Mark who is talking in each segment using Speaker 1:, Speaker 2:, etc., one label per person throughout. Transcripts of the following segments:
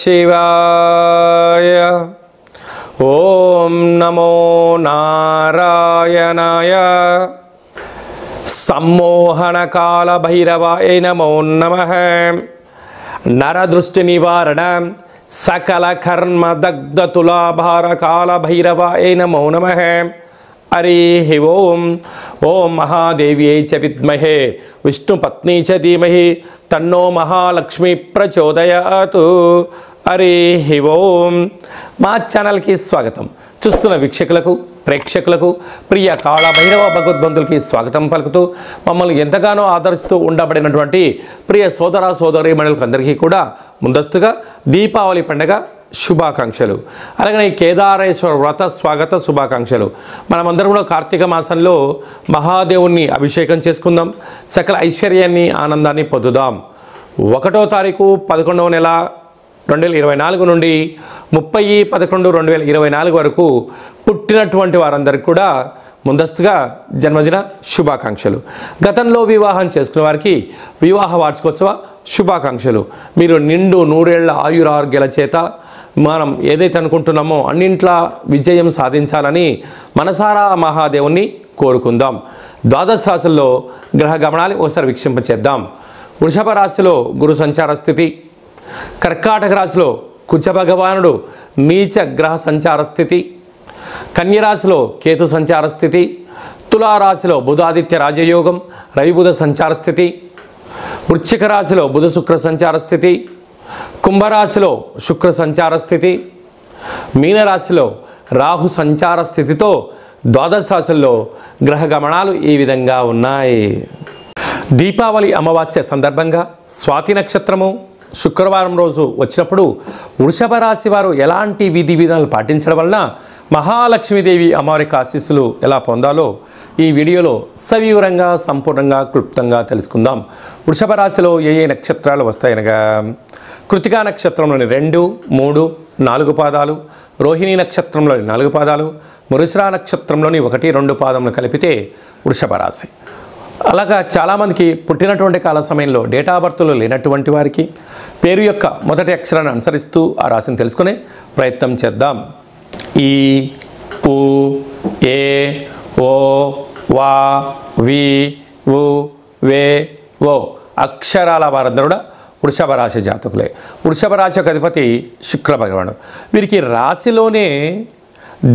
Speaker 1: शिवाय। ओम नमो नारायणाय। सम्मोहन काल भैरवाय नमो नमः। नरदृष्टि निवारण सकल कर्म दग्ध तुलाभार काल भैरवाय नमो नमः। हरि ओम। ओम महादेव्यै च विद्महे विष्णुपत्नी च धीमहि तन्नो महालक्ष्मी प्रचोदयातु। हरि ओम। మా ఛానల్కి స్వాగతం. చూస్తున్న వీక్షకులకు ప్రేక్షకులకు ప్రియ కాళ భైరవ భగవద్బంధులకి స్వాగతం పలుకుతూ మమ్మల్ని ఎంతగానో ఆదరిస్తూ ఉండబడినటువంటి ప్రియ సోదర సోదరీమణులకు అందరికీ కూడా ముందస్తుగా దీపావళి పండుగ శుభాకాంక్షలు. అలాగే కేదారేశ్వర వ్రత స్వాగత శుభాకాంక్షలు. మనమందరం కూడా కార్తీక మాసంలో మహాదేవుణ్ణి అభిషేకం చేసుకుందాం, సకల ఐశ్వర్యాన్ని ఆనందాన్ని పొందుదాం. 1వ తారీఖు 11వ నెల 2024 నుండి 30/11/2024 వరకు పుట్టినటువంటి వారందరికీ కూడా ముందస్తుగా జన్మదిన శుభాకాంక్షలు. గతంలో వివాహం చేసుకున్న వారికి వివాహ వార్షికోత్సవ శుభాకాంక్షలు. మీరు నిండు 100 ఏళ్ల ఆయురారోగ్యాల చేత మనం ఏదైతే అనుకుంటున్నామో అన్నింట్లా విజయం సాధించాలని మనసారా మహాదేవుణ్ణి కోరుకుందాం. ద్వాదశ రాశుల్లో గ్రహ గమనాలు ఒకసారి వీక్షింపచేద్దాం. వృషభ రాశిలో గురు సంచార స్థితి, కర్కాటక రాశిలో కుజ భగవానుడు నీచ గ్రహ సంచార స్థితి, కన్యరాశిలో కేతు సంచార స్థితి, తులారాశిలో బుధాదిత్య రాజయోగం రవి బుధ సంచార స్థితి, వృశ్చిక రాశిలో బుధ శుక్ర సంచార స్థితి, కుంభరాశిలో శుక్ర సంచార స్థితి, మీనరాశిలో రాహు సంచార స్థితితో ద్వాదశ రాశుల్లో గ్రహ గమనాలు ఈ విధంగా ఉన్నాయి. దీపావళి అమావాస్య సందర్భంగా స్వాతి నక్షత్రము శుక్రవారం రోజు వచ్చినప్పుడు వృషభ రాశి వారు ఎలాంటి విధి విధానాలు పాటించడం వలన మహాలక్ష్మీదేవి అమ్మవారికి ఆశీస్సులు ఎలా పొందాలో ఈ వీడియోలో సవివరంగా సంపూర్ణంగా క్లుప్తంగా తెలుసుకుందాం. వృషభ రాశిలో ఏ ఏ నక్షత్రాలు వస్తాయనగా కృతికా నక్షత్రంలోని 2, 3, 4 పాదాలు, రోహిణి నక్షత్రంలోని 4 పాదాలు, మృగశిర నక్షత్రంలోని 1, 2 పాదములు కలిపితే వృషభ రాశి. అలాగా చాలామందికి పుట్టినటువంటి కాల సమయంలో డేటా బర్త్లో లేనటువంటి వారికి పేరు యొక్క మొదటి అక్షరాన్ని అనుసరిస్తూ ఆ రాశిని తెలుసుకునే ప్రయత్నం చేద్దాం. ఈ, ఊ, ఏ, ఓ, వా, వి, వు, వే, ఓ అక్షరాల వారందరూ కూడా వృషభ రాశి జాతకులే. వృషభ రాశి యొక్క అధిపతి శుక్ర భగవానుడు. వీరికి రాశిలోనే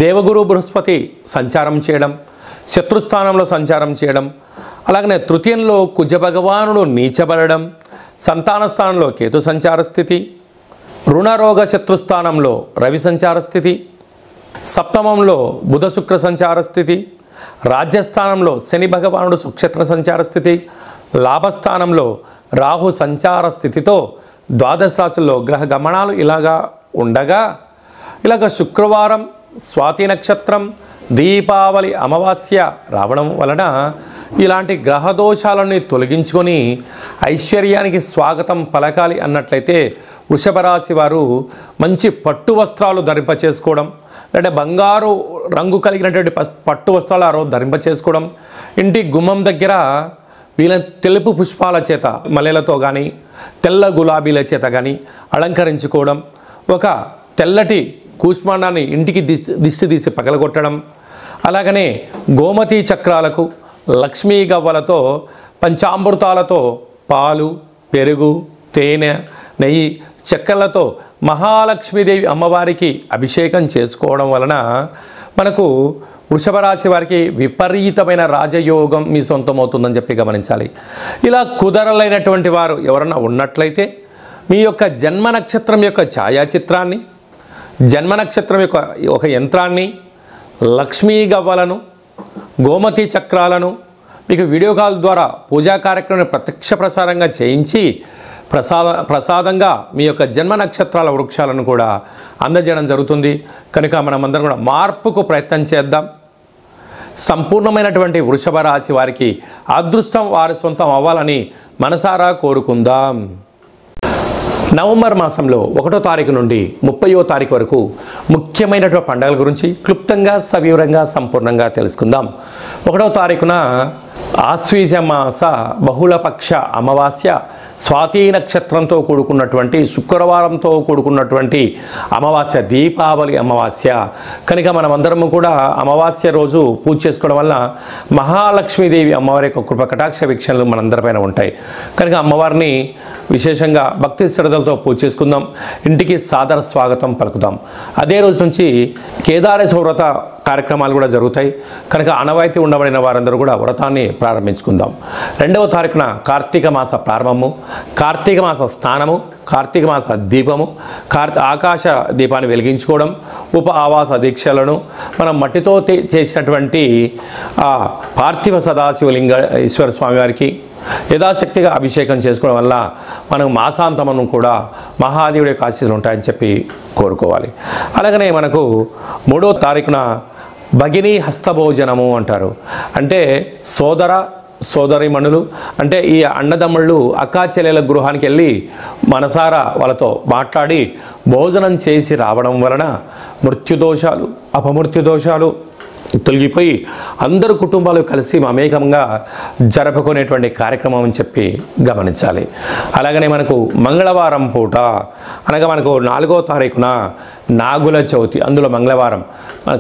Speaker 1: దేవగురు బృహస్పతి సంచారం చేయడం, శత్రుస్థానంలో సంచారం చేయడం, అలాగనే తృతీయంలో కుజ భగవానుడు నీచబడడం, సంతాన స్థానంలో కేతు సంచార స్థితి, రుణరోగ శత్రుస్థానంలో రవి సంచార స్థితి, సప్తమంలో బుధ శుక్ర సంచార స్థితి, రాజ్యస్థానంలో శని భగవానుడు సుక్షేత్ర సంచార స్థితి, లాభస్థానంలో రాహు సంచార స్థితితో ద్వాదశ రాశుల్లో గ్రహ గమనాలు ఇలాగా ఉండగా ఇలాగ శుక్రవారం స్వాతి నక్షత్రం దీపావళి అమావాస్య రావడం వలన ఇలాంటి గ్రహదోషాలని తొలగించుకొని ఐశ్వర్యానికి స్వాగతం పలకాలి అన్నట్లయితే వృషభ రాశి వారు మంచి పట్టు వస్త్రాలు ధరింపచేసుకోవడం, అంటే బంగారు రంగు కలిగినటువంటి పట్టు వస్త్రాలు ఆ రోజు ధరింపచేసుకోవడం, ఇంటి గుమ్మం దగ్గర వీళ్ళ తెలుపు పుష్పాల చేత మల్లెలతో కానీ తెల్ల గులాబీల చేత కానీ అలంకరించుకోవడం, ఒక తెల్లటి కూష్మాండాన్ని ఇంటికి దిష్టి తీసి పగలగొట్టడం, అలాగనే గోమతి చక్రాలకు లక్ష్మీ గవ్వలతో పంచామృతాలతో పాలు, పెరుగు, తేనె, నెయ్యి, చక్కెరలతో మహాలక్ష్మీదేవి అమ్మవారికి అభిషేకం చేసుకోవడం వలన మనకు వృషభ రాశి వారికి విపరీతమైన రాజయోగం మీ సొంతమవుతుందని చెప్పి గమనించాలి. ఇలా కుదరలేనటువంటి వారు ఎవరన్నా ఉన్నట్లయితే మీ యొక్క జన్మ నక్షత్రం యొక్క ఛాయాచిత్రాన్ని, జన్మ నక్షత్రం యొక్క ఒక యంత్రాన్ని, లక్ష్మీ గవ్వలను, గోమతి చక్రాలను మీకు వీడియో కాల్ ద్వారా పూజా కార్యక్రమాన్ని ప్రత్యక్ష ప్రసారంగా చేయించి ప్రసాదంగా మీ యొక్క జన్మ నక్షత్రాల వృక్షాలను కూడా అందజేయడం జరుగుతుంది. కనుక మనమందరం కూడా మార్పుకు ప్రయత్నం చేద్దాం. సంపూర్ణమైనటువంటి వృషభ రాశి వారికి అదృష్టం వారి సొంతం అవ్వాలని మనసారా కోరుకుందాం. నవంబర్ మాసంలో 1వ తారీఖు నుండి 30వ తారీఖు వరకు ముఖ్యమైనటువంటి పండుగల గురించి క్లుప్తంగా సవివరంగా సంపూర్ణంగా తెలుసుకుందాం. 1వ తారీఖున ఆశ్వీజ మాస బహుళపక్ష అమావాస్య స్వాతి నక్షత్రంతో కూడుకున్నటువంటి శుక్రవారంతో కూడుకున్నటువంటి అమావాస్య, దీపావళి అమావాస్య కనుక మనమందరము కూడా అమావాస్య రోజు పూజ చేసుకోవడం వల్ల మహాలక్ష్మీదేవి అమ్మవారి యొక్క కృప కటాక్ష వీక్షణలు మనందరిపైన ఉంటాయి. కనుక అమ్మవారిని విశేషంగా భక్తి శ్రద్ధలతో పూజ చేసుకుందాం, ఇంటికి సాదర స్వాగతం పలుకుదాం. అదే రోజు నుంచి కేదారేశ్వర వ్రత కార్యక్రమాలు కూడా జరుగుతాయి. కనుక ఆనవాయితీ ఉండబడిన వారందరూ కూడా వ్రతాన్ని ప్రారంభించుకుందాం. 2వ తారీఖున కార్తీక మాస ప్రారంభము, కార్తీక మాస స్నానము, కార్తీక మాస దీపము, ఆకాశ దీపాన్ని వెలిగించుకోవడం, ఉప ఆవాస దీక్షలను మనం మట్టితో చేసినటువంటి పార్థివ సదాశివలింగ ఈశ్వర స్వామివారికి యథాశక్తిగా అభిషేకం చేసుకోవడం వల్ల మనం మాసాంతమును కూడా మహాదేవుడి యొక్క ఆశీస్సులు ఉంటాయని చెప్పి కోరుకోవాలి. అలాగనే మనకు 3వ తారీఖున భగినీ హస్తభోజనము అంటారు. అంటే సోదరిమణులు అంటే ఈ అన్నదమ్ముళ్ళు అక్కా చెల్లెల గృహానికి వెళ్ళి మనసారా వాళ్ళతో మాట్లాడి భోజనం చేసి రావడం వలన మృత్యుదోషాలు, అపమృత్యుదోషాలు తొలగిపోయి అందరు కుటుంబాలు కలిసి మమేకంగా జరుపుకునేటువంటి కార్యక్రమం అని చెప్పి గమనించాలి. అలాగనే మనకు మంగళవారం పూట అనగా మనకు 4వ తారీఖున నాగుల చవితి, అందులో మంగళవారం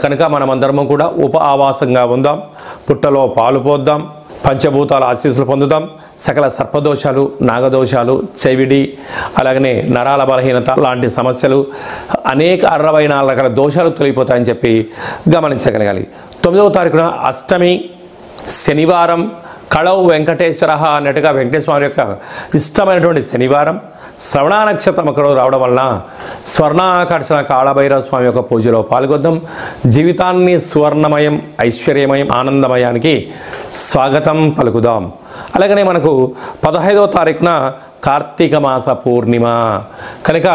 Speaker 1: కనుక మనమందరము కూడా ఉప ఆవాసంగా ఉందాం, పుట్టలో పాలు పోద్దాం, పంచభూతాల ఆశీస్సులు పొందుదాం, సకల సర్పదోషాలు, నాగదోషాలు, చెవిడి, అలాగనే నరాల బలహీనత లాంటి సమస్యలు అనేక 64 రకాల దోషాలు తొలగిపోతాయని చెప్పి గమనించగలగాలి. 9వ తారీఖున అష్టమి శనివారం, కళవు వెంకటేశ్వర అన్నట్టుగా వెంకటేశ్వర యొక్క ఇష్టమైనటువంటి శనివారం, శ్రవణ నక్షత్రం ఒకరు రావడం వలన స్వర్ణాకర్షణ కాళభైరవ స్వామి యొక్క పూజలో పాల్గొద్దాం. జీవితాన్ని స్వర్ణమయం, ఐశ్వర్యమయం, ఆనందమయానికి స్వాగతం పలుకుదాం. అలాగనే మనకు 15వ తారీఖున కార్తీక మాస పూర్ణిమ కనుక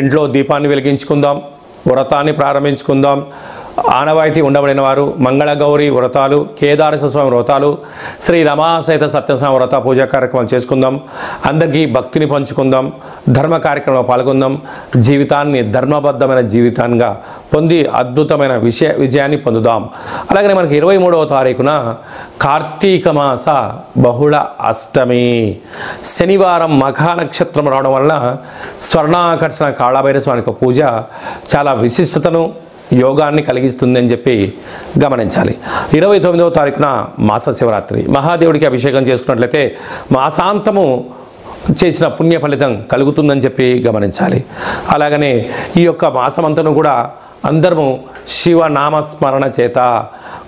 Speaker 1: ఇంట్లో దీపాన్ని వెలిగించుకుందాం, వ్రతాన్ని ప్రారంభించుకుందాం. ఆనవాయితీ ఉండబడిన వారు మంగళగౌరి వ్రతాలు, కేదారేశ్వర స్వామి వ్రతాలు, శ్రీ రమాసహిత సత్యస్వామి వ్రత పూజా కార్యక్రమాలు చేసుకుందాం. అందరికీ భక్తిని పంచుకుందాం, ధర్మ కార్యక్రమంలో పాల్గొందాం. జీవితాన్ని ధర్మబద్ధమైన జీవితంగా పొంది అద్భుతమైన విజయాన్ని పొందుదాం. అలాగనే మనకి 23వ తారీఖున కార్తీక మాస బహుళ అష్టమి శనివారం మఖా నక్షత్రం రావడం వల్ల స్వర్ణాకర్షణ కాళభైరవ స్వామి యొక్క పూజ చాలా విశిష్టతను, యోగాన్ని కలిగిస్తుందని చెప్పి గమనించాలి. 29వ తారీఖున మాస శివరాత్రి, మహాదేవుడికి అభిషేకం చేసుకున్నట్లయితే మాసాంతము చేసిన పుణ్య ఫలితం కలుగుతుందని చెప్పి గమనించాలి. అలాగనే ఈ యొక్క మాసమంతను కూడా అందరము శివనామస్మరణ చేత,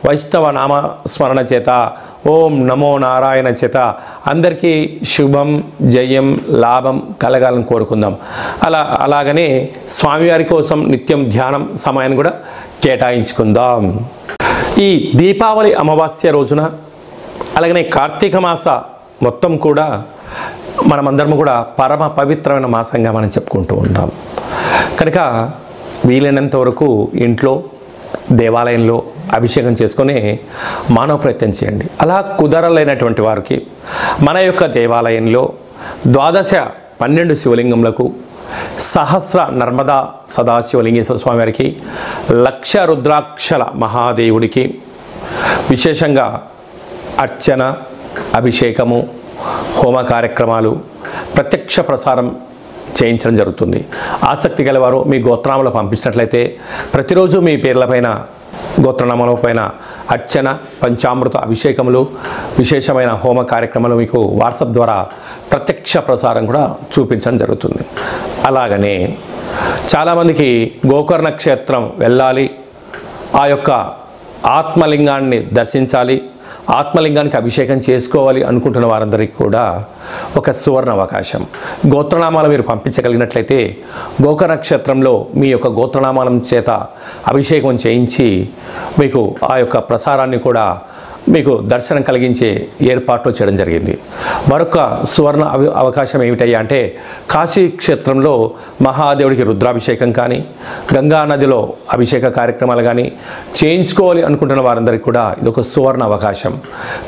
Speaker 1: వైష్ణవ నామస్మరణ చేత, ఓం నమో నారాయణ చేత అందరికీ శుభం, జయం, లాభం కలగాలని కోరుకుందాం. అలాగనే స్వామివారి కోసం నిత్యం ధ్యానం సమయాన్ని కూడా కేటాయించుకుందాం. ఈ దీపావళి అమావాస్య రోజున అలాగనే కార్తీక మాస మొత్తం కూడా మనమందరం కూడా పరమ పవిత్రమైన మాసంగా మనం చెప్పుకుంటూ ఉంటాం. కనుక వీలైనంత వరకు ఇంట్లో దేవాలయంలో అభిషేకం చేసుకొని మానవ ప్రయత్నం చేయండి. అలా కుదరలేనటువంటి వారికి మన యొక్క దేవాలయంలో 12 శివలింగములకు, సహస్ర నర్మదా సదాశివలింగేశ్వర స్వామి వారికి, 1,00,000 రుద్రాక్షల మహాదేవుడికి విశేషంగా అర్చన, అభిషేకము, హోమ కార్యక్రమాలు ప్రత్యక్ష ప్రసారం చేయించడం జరుగుతుంది. ఆసక్తి గలవారు మీ గోత్రనామాలు పంపించినట్లయితే ప్రతిరోజు మీ పేర్లపైన, గోత్రనామాల పైన అర్చన, పంచామృత అభిషేకములు, విశేషమైన హోమ కార్యక్రమాలు మీకు వాట్సాప్ ద్వారా ప్రత్యక్ష ప్రసారం కూడా చూపించడం జరుగుతుంది. అలాగనే చాలామందికి గోకర్ణ క్షేత్రం వెళ్ళాలి, ఆ యొక్క ఆత్మలింగాన్ని దర్శించాలి, ఆత్మలింగానికి అభిషేకం చేసుకోవాలి అనుకుంటున్న వారందరికీ కూడా ఒక సువర్ణ అవకాశం. గోత్రనామాలు మీరు పంపించగలిగినట్లయితే గోకర్ణ నక్షత్రంలో మీ యొక్క గోత్రనామాల చేత అభిషేకం చేయించి మీకు ఆ యొక్క ప్రసారాన్ని కూడా మీకు దర్శనం కలిగించే ఏర్పాట్లు చేయడం జరిగింది. మరొక సువర్ణ అవకాశం ఏమిటయ్యా అంటే కాశీ క్షేత్రంలో మహాదేవుడికి రుద్రాభిషేకం కానీ, గంగా నదిలో అభిషేక కార్యక్రమాలు కానీ చేయించుకోవాలి అనుకుంటున్న వారందరికీ కూడా ఇదొక సువర్ణ అవకాశం.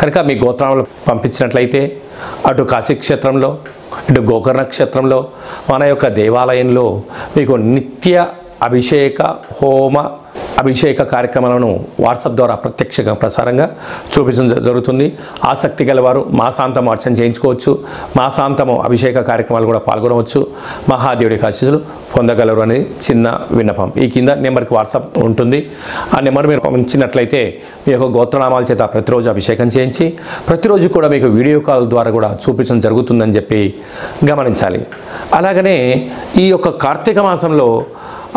Speaker 1: కనుక మీ గోత్రాలు పంపించినట్లయితే అటు కాశీ క్షేత్రంలో, ఇటు గోకర్ణ క్షేత్రంలో, మన యొక్క దేవాలయంలో మీకు నిత్య అభిషేక, హోమ, అభిషేక కార్యక్రమాలను వాట్సాప్ ద్వారా ప్రత్యక్షంగా ప్రసారంగా చూపించడం జరుగుతుంది. ఆసక్తి గలవారు మాసాంతం అర్చన చేయించుకోవచ్చు. మాసాంతము అభిషేక కార్యక్రమాలు కూడా పాల్గొనవచ్చు. మహాదేవుడికి ఆశీస్సులు పొందగలరు అని చిన్న విన్నపం. ఈ కింద నెంబర్కి వాట్సాప్ ఉంటుంది. ఆ నెంబర్ మీరు పంపించినట్లయితే మీ యొక్క గోత్రనామాల చేత ప్రతిరోజు అభిషేకం చేయించి ప్రతిరోజు కూడా మీకు వీడియో కాల్ ద్వారా కూడా చూపించడం జరుగుతుందని చెప్పి గమనించాలి. అలాగనే ఈ యొక్క కార్తీక మాసంలో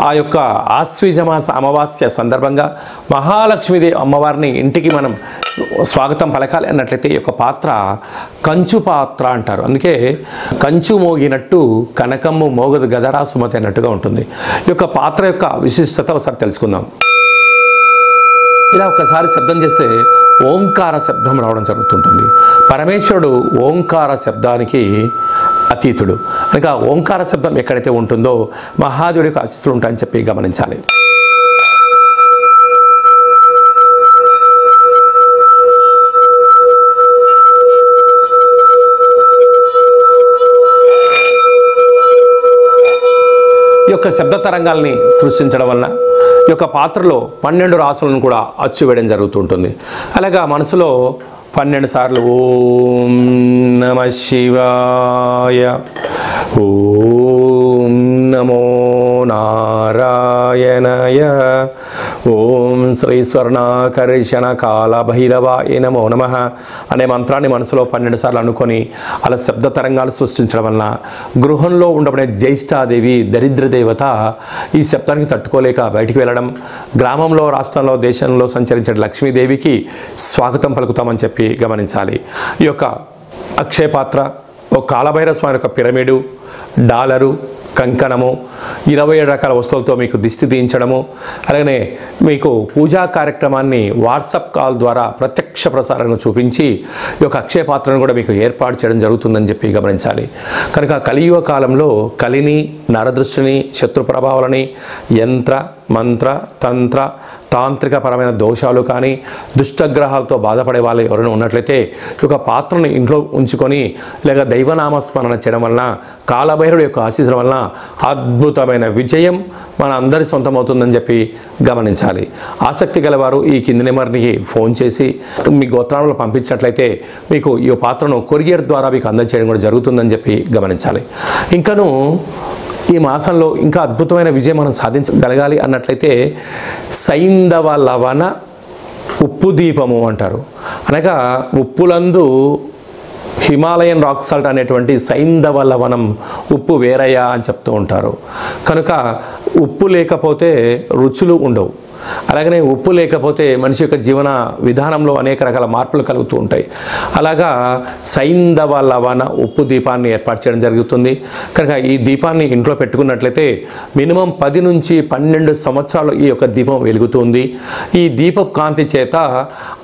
Speaker 1: ఆ యొక్క ఆశ్వీజమాస అమావాస్య సందర్భంగా మహాలక్ష్మీదేవి అమ్మవారిని ఇంటికి మనం స్వాగతం పలకాలి అన్నట్లయితే ఈ యొక్క పాత్ర కంచు పాత్ర అంటారు. అందుకే కంచు మోగినట్టు కనకమ్ము మోగదు గదరా సుమతి అన్నట్టుగా ఉంటుంది. ఈ యొక్క పాత్ర యొక్క విశిష్టత ఒకసారి తెలుసుకుందాం. ఇలా ఒకసారి శబ్దం చేస్తే ఓంకార శబ్దం రావడం జరుగుతుంటుంది. పరమేశ్వరుడు ఓంకార శబ్దానికి అతీతుడు. కనుక ఓంకార శబ్దం ఎక్కడైతే ఉంటుందో మహాదేవుడికి ఆశీస్సులు ఉంటాయని చెప్పి గమనించాలి. ఈ యొక్క శబ్ద తరంగాల్ని సృష్టించడం వలన ఈ యొక్క పాత్రలో 12 రాసులను కూడా అచ్చు వేయడం జరుగుతుంటుంది. అలాగా మనసులో 12 సార్లు ఓం నమః శివాయ, ఓం నమో నారాయణాయ, ఓం శ్రీ స్వర్ణాకర్షణ కాల భైరవాయ నమో నమః అనే మంత్రాన్ని మనసులో 12 సార్లు అనుకొని అలా శబ్ద తరంగాలు సృష్టించడం వలన గృహంలో ఉండబడే జ్యేష్ఠాదేవి దరిద్ర దేవత ఈ శబ్దానికి తట్టుకోలేక బయటికి వెళ్ళడం, గ్రామంలో, రాష్ట్రంలో, దేశంలో సంచరించే లక్ష్మీదేవికి స్వాగతం పలుకుతామని చెప్పి గమనించాలి. ఈ యొక్క అక్షయ పాత్ర, ఒక కాలభైరవ స్వామి యొక్క పిరమిడు, డాలరు, కంకణము, 27 రకాల వస్తువులతో మీకు దిష్టి తీయించడము, అలాగనే మీకు పూజా కార్యక్రమాన్ని వాట్సాప్ కాల్ ద్వారా ప్రత్యక్ష ప్రసారంగా చూపించి ఈ యొక్క అక్షయ పాత్రను కూడా మీకు ఏర్పాటు చేయడం జరుగుతుందని చెప్పి గమనించాలి. కనుక కలియుగ కాలంలో కలిని, నరదృష్టిని, శత్రు ప్రభావాలని, యంత్ర, మంత్ర, తంత్ర, తాంత్రిక పరమైన దోషాలు కానీ దుష్టగ్రహాలతో బాధపడే వాళ్ళు ఎవరైనా ఉన్నట్లయితే ఈ యొక్క పాత్రను ఇంట్లో ఉంచుకొని లేక దైవనామస్మరణ చేయడం వలన, కాలభైరుడు యొక్క ఆశీస్సుల వలన అద్భుతమైన విజయం మన అందరి సొంతమవుతుందని చెప్పి గమనించాలి. ఆసక్తి గలవారు ఈ కింది నెంబర్కి ఫోన్ చేసి మీ గోత్రాలను పంపించినట్లయితే మీకు ఈ పాత్రను కొరియర్ ద్వారా మీకు అందజేయడం కూడా జరుగుతుందని చెప్పి గమనించాలి. ఇంకను ఈ మాసంలో ఇంకా అద్భుతమైన విజయం మనం సాధించగలగాలి అన్నట్లయితే సైంధవ లవణ ఉప్పు దీపము అంటారు. అనగా ఉప్పులందు హిమాలయన్ రాక్ సాల్ట్ అనేటువంటి సైంధవ లవణం ఉప్పు వేరయ్యా అని చెప్తూ ఉంటారు. కనుక ఉప్పు లేకపోతే రుచులు ఉండవు. అలాగనే ఉప్పు లేకపోతే మనిషి యొక్క జీవన విధానంలో అనేక రకాల మార్పులు కలుగుతూ ఉంటాయి. అలాగా సైంధవ లవణ ఉప్పు దీపాన్ని ఏర్పాటు చేయడం జరుగుతుంది. కనుక ఈ దీపాన్ని ఇంట్లో పెట్టుకున్నట్లయితే మినిమం 10 నుంచి 12 సంవత్సరాలు ఈ యొక్క దీపం వెలుగుతుంది. ఈ దీప కాంతి చేత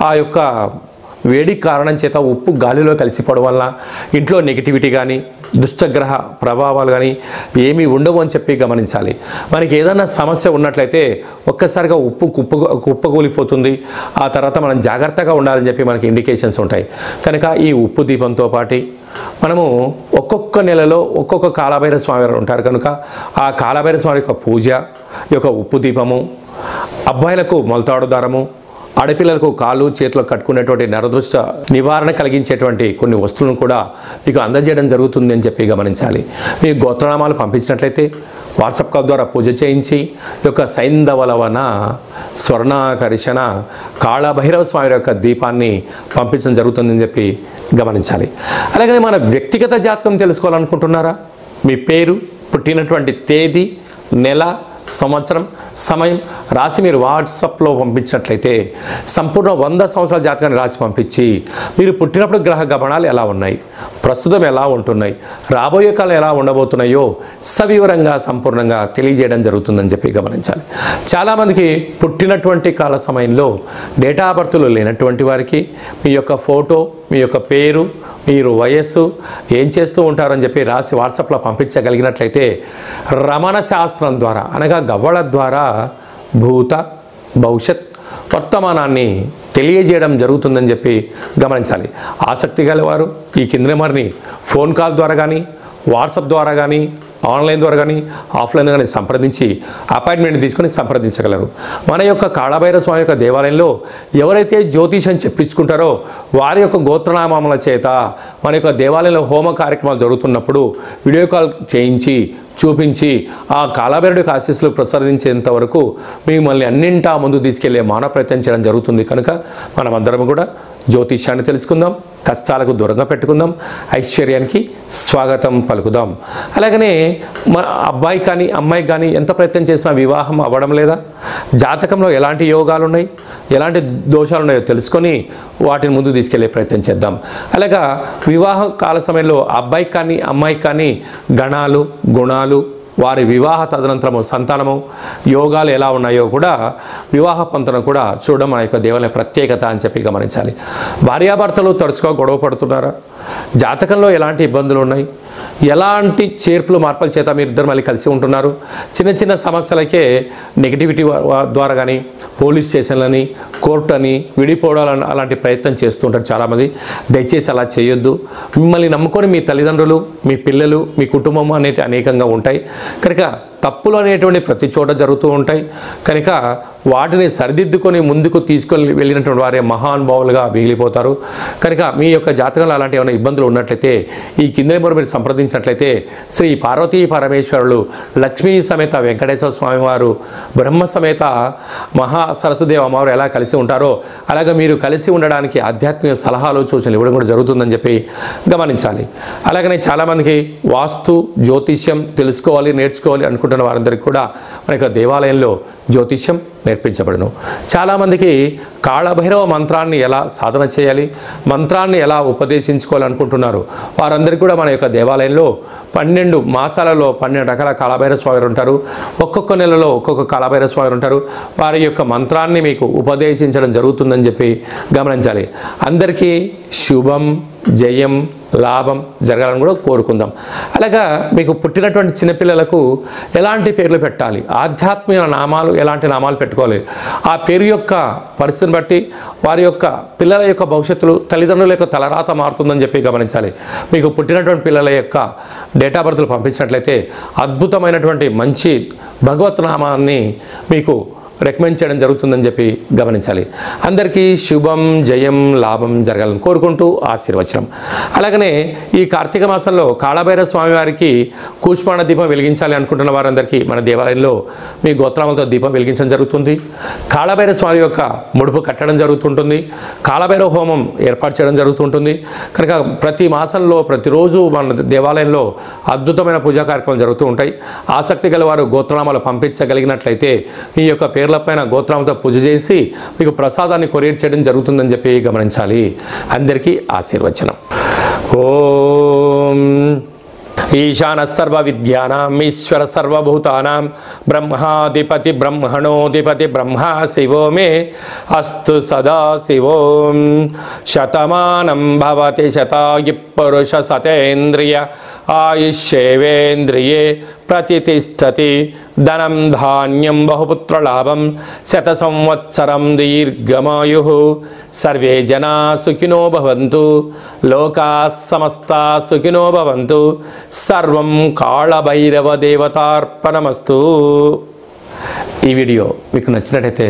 Speaker 1: ఆ యొక్క వేడి కారణం చేత ఉప్పు గాలిలో కలిసిపోవడం వల్ల ఇంట్లో నెగిటివిటీ కానీ దుష్టగ్రహ ప్రభావాలు కానీ ఏమీ ఉండవు అని చెప్పి గమనించాలి. మనకి ఏదైనా సమస్య ఉన్నట్లయితే ఒక్కసారిగా ఉప్పు కుప్పకూలిపోతుంది. ఆ తర్వాత మనం జాగ్రత్తగా ఉండాలని చెప్పి మనకి ఇండికేషన్స్ ఉంటాయి. కనుక ఈ ఉప్పు దీపంతో పాటు మనము ఒక్కొక్క నెలలో ఒక్కొక్క కాలభైరవ స్వామి వారు ఉంటారు. కనుక ఆ కాలభైరవ స్వామి యొక్క పూజ, ఈ యొక్క ఉప్పు దీపము, అబ్బాయిలకు మొలతాడు దారము, ఆడపిల్లలకు కాళ్ళు చేతులు కట్టుకునేటువంటి నరదృష్ట నివారణ కలిగించేటువంటి కొన్ని వస్తువులను కూడా మీకు అందజేయడం జరుగుతుంది అని చెప్పి గమనించాలి. మీ గోత్రనామాలు పంపించినట్లయితే వాట్సాప్ కాల్ ద్వారా పూజ చేయించి ఈ యొక్క సైంధవ లవణ స్వర్ణాకర్షణ కాళభైరవ స్వామి యొక్క దీపాన్ని పంపించడం జరుగుతుందని చెప్పి గమనించాలి. అలాగే మన వ్యక్తిగత జాతకం తెలుసుకోవాలనుకుంటున్నారా? మీ పేరు, పుట్టినటువంటి తేదీ, నెల, సంవత్సరం, సమయం రాసి మీరు వాట్సాప్లో పంపించినట్లయితే సంపూర్ణ 100 సంవత్సరాల జాతకాన్ని రాసి పంపించి మీరు పుట్టినప్పుడు గ్రహ గమనాలు ఎలా ఉన్నాయి, ప్రస్తుతం ఎలా ఉంటున్నాయి, రాబోయే కాలం ఎలా ఉండబోతున్నాయో సవివరంగా సంపూర్ణంగా తెలియజేయడం జరుగుతుందని చెప్పి గమనించాలి. చాలామందికి పుట్టినటువంటి కాల సమయంలో డేటా బర్త్లు లేనటువంటి వారికి మీ యొక్క ఫోటో, మీ యొక్క పేరు, మీరు వయస్సు, ఏం చేస్తూ ఉంటారని చెప్పి రాసి వాట్సాప్లో పంపించగలిగినట్లయితే రమణ శాస్త్రం ద్వారా అనగా గవ్వళ ద్వారా భూత, భవిష్యత్, వర్తమానాన్ని తెలియజేయడం జరుగుతుందని చెప్పి గమనించాలి. ఆసక్తి గలవారు ఈ కింది నెంబర్ని ఫోన్ కాల్ ద్వారా కానీ వాట్సాప్ ద్వారా కానీ ఆన్లైన్ ద్వారా కానీ ఆఫ్లైన్ కానీ సంప్రదించి అపాయింట్మెంట్ తీసుకొని సంప్రదించగలరు. మన యొక్క కాళభైరవ స్వామి యొక్క దేవాలయంలో ఎవరైతే జ్యోతిషం చెప్పించుకుంటారో వారి యొక్క గోత్రనామముల చేత మన యొక్క దేవాలయంలో హోమ కార్యక్రమాలు జరుగుతున్నప్పుడు వీడియో కాల్ చేయించి చూపించి ఆ కాళభైరవుడి యొక్క ఆశీస్సులు ప్రసాదించేంత వరకు మిమ్మల్ని అన్నింటా ముందు తీసుకెళ్లే మానవ ప్రయత్నం చేయడం జరుగుతుంది. కనుక మనమందరం కూడా జ్యోతిష్యాన్ని తెలుసుకుందాం, కష్టాలకు దూరంగా పెట్టుకుందాం, ఐశ్వర్యానికి స్వాగతం పలుకుదాం. అలాగనే మన అబ్బాయి కానీ అమ్మాయి కానీ ఎంత ప్రయత్నం చేసినా వివాహం అవ్వడం లేదా, జాతకంలో ఎలాంటి యోగాలు ఉన్నాయి, ఎలాంటి దోషాలు ఉన్నాయో తెలుసుకొని వాటిని ముందు తీసుకెళ్లే ప్రయత్నం చేద్దాం. అలాగా వివాహ కాల సమయంలో అబ్బాయికి కానీ అమ్మాయికి కానీ గణాలు, గుణాలు, వారి వివాహ తదనంతరము సంతానము యోగాలు ఎలా ఉన్నాయో కూడా వివాహ పంతను కూడా చూడడం మన యొక్క దేవాలయ ప్రత్యేకత అని చెప్పి గమనించాలి. భార్యాభర్తలు తరచుగా గొడవ పడుతున్నారా, జాతకంలో ఎలాంటి ఇబ్బందులు ఉన్నాయి, ఎలాంటి చేర్పులు మార్పుల చేత మీరు ఇద్దరు మళ్ళీ కలిసి ఉంటున్నారు, చిన్న చిన్న సమస్యలకే నెగిటివిటీ ద్వారా కానీ పోలీస్ స్టేషన్లని కోర్టు అని విడిపోవడాలని అలాంటి ప్రయత్నం చేస్తుంటారు చాలామంది. దయచేసి అలా చేయొద్దు. మిమ్మల్ని నమ్ముకొని మీ తల్లిదండ్రులు, మీ పిల్లలు, మీ కుటుంబం అనేవి అనేకంగా ఉంటాయి. కనుక తప్పులు అనేటువంటి ప్రతి చోట జరుగుతూ ఉంటాయి. కనుక వాటిని సరిదిద్దుకొని ముందుకు తీసుకొని వెళ్ళినటువంటి వారే మహానుభావులుగా మిగిలిపోతారు. కనుక మీ యొక్క జాతకంలో అలాంటి ఏమైనా ఇబ్బందులు ఉన్నట్లయితే ఈ కింద నెంబర్ మీరు సంప్రదించినట్లయితే శ్రీ పార్వతీ పరమేశ్వరులు, లక్ష్మీ సమేత వెంకటేశ్వర స్వామి వారు, బ్రహ్మ సమేత మహా సరస్వదేవ అమ్మవారు ఎలా కలిసి ఉంటారో అలాగే మీరు కలిసి ఉండడానికి ఆధ్యాత్మిక సలహాలు సూచనలు ఇవ్వడం కూడా జరుగుతుందని చెప్పి గమనించాలి. అలాగనే చాలామందికి వాస్తు జ్యోతిష్యం తెలుసుకోవాలి, నేర్చుకోవాలి అనుకుంటున్న వారందరికీ కూడా మన యొక్క దేవాలయంలో జ్యోతిష్యం నేర్పించబడును. చాలామందికి కాళభైరవ మంత్రాన్ని ఎలా సాధన చేయాలి, మంత్రాన్ని ఎలా ఉపదేశించుకోవాలనుకుంటున్నారు వారందరికీ కూడా మన యొక్క దేవాలయంలో 12 మాసాలలో 12 రకాల కాళభైరవ స్వామి ఉంటారు. ఒక్కొక్క నెలలో ఒక్కొక్క కాళభైరవ స్వామి ఉంటారు. వారి యొక్క మంత్రాన్ని మీకు ఉపదేశించడం జరుగుతుందని చెప్పి గమనించాలి. అందరికీ శుభం, జయం, లాభం జరగాలని కూడా కోరుకుందాం. అలాగా మీకు పుట్టినటువంటి చిన్నపిల్లలకు ఎలాంటి పేర్లు పెట్టాలి, ఆధ్యాత్మిక నామాలు ఎలాంటి నామాలు పెట్టుకోవాలి, ఆ పేరు యొక్క పరిస్థితిని బట్టి వారి యొక్క పిల్లల యొక్క భవిష్యత్తులు తల్లిదండ్రుల యొక్క తలరాత మారుతుందని చెప్పి గమనించాలి. మీకు పుట్టినటువంటి పిల్లల యొక్క డేట్ ఆఫ్ బర్త్లు పంపించినట్లయితే అద్భుతమైనటువంటి మంచి భగవత్ నామాన్ని మీకు రికమెండ్ చేయడం జరుగుతుందని చెప్పి గమనించాలి. అందరికీ శుభం, జయం, లాభం జరగాలని కోరుకుంటూ ఆశీర్వచనం. అలాగనే ఈ కార్తీక మాసంలో కాళభైరవ స్వామి వారికి కూష్మాండ దీపం వెలిగించాలి అనుకుంటున్న వారందరికీ మన దేవాలయంలో మీ గోత్రాలతో దీపం వెలిగించడం జరుగుతుంది. కాళభైరవ స్వామి యొక్క ముడుపు కట్టడం జరుగుతుంటుంది. కాళభైరవ హోమం ఏర్పాటు చేయడం జరుగుతుంటుంది. కనుక ప్రతి మాసంలో ప్రతిరోజు మన దేవాలయంలో అద్భుతమైన పూజా కార్యక్రమాలు జరుగుతూ ఉంటాయి. ఆసక్తి గల వారు గోత్రనామాలు పంపించగలిగినట్లయితే మీ యొక్క పేర్లపైన గోత్రంతో పూజ చేసి మీకు ప్రసాదాన్ని కొరియర్ చేయడం జరుగుతుందని చెప్పి గమనించాలి. అందరికీ ఆశీర్వచనం. ఓం ఈశాన సర్వ విద్యానాం ఈశ్వర సర్వభూతానాం బ్రహ్మాధిపతి బ్రహ్మణోధిపతి బ్రహ్మ శివో మే అస్తు సదా శివోం. శతమానం భవతి శతాయు పురుష సతేంద్రియ ఆయుష్యేవేంద్రియే ప్రతిష్టతి. ధనం ధాన్యం బహుపుత్రలాభం శత సంవత్సరం దీర్ఘమాయు. సర్వే జనా సుఖినో భవంతు. లోకా సమస్తా సుఖినో భవంతు. సర్వం కాళభైరవ దేవతార్పణమస్తు. ఈ వీడియో మీకు నచ్చినట్టయితే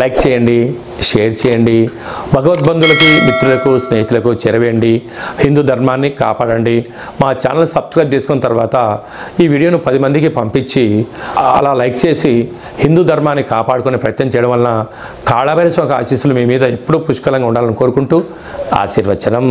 Speaker 1: లైక్ చేయండి, షేర్ చేయండి, భగవద్బంధులకి, మిత్రులకు, స్నేహితులకు చేరవేయండి. హిందూ ధర్మాన్ని కాపాడండి. మా ఛానల్ సబ్స్క్రైబ్ చేసుకున్న తర్వాత ఈ వీడియోను 10 మందికి పంపించి అలా లైక్ చేసి హిందూ ధర్మాన్ని కాపాడుకునే ప్రయత్నం చేయడం వలన కాళభైరవ స్వామి ఆశీస్సులు మీ మీద ఎప్పుడూ పుష్కలంగా ఉండాలని కోరుకుంటూ ఆశీర్వచనం.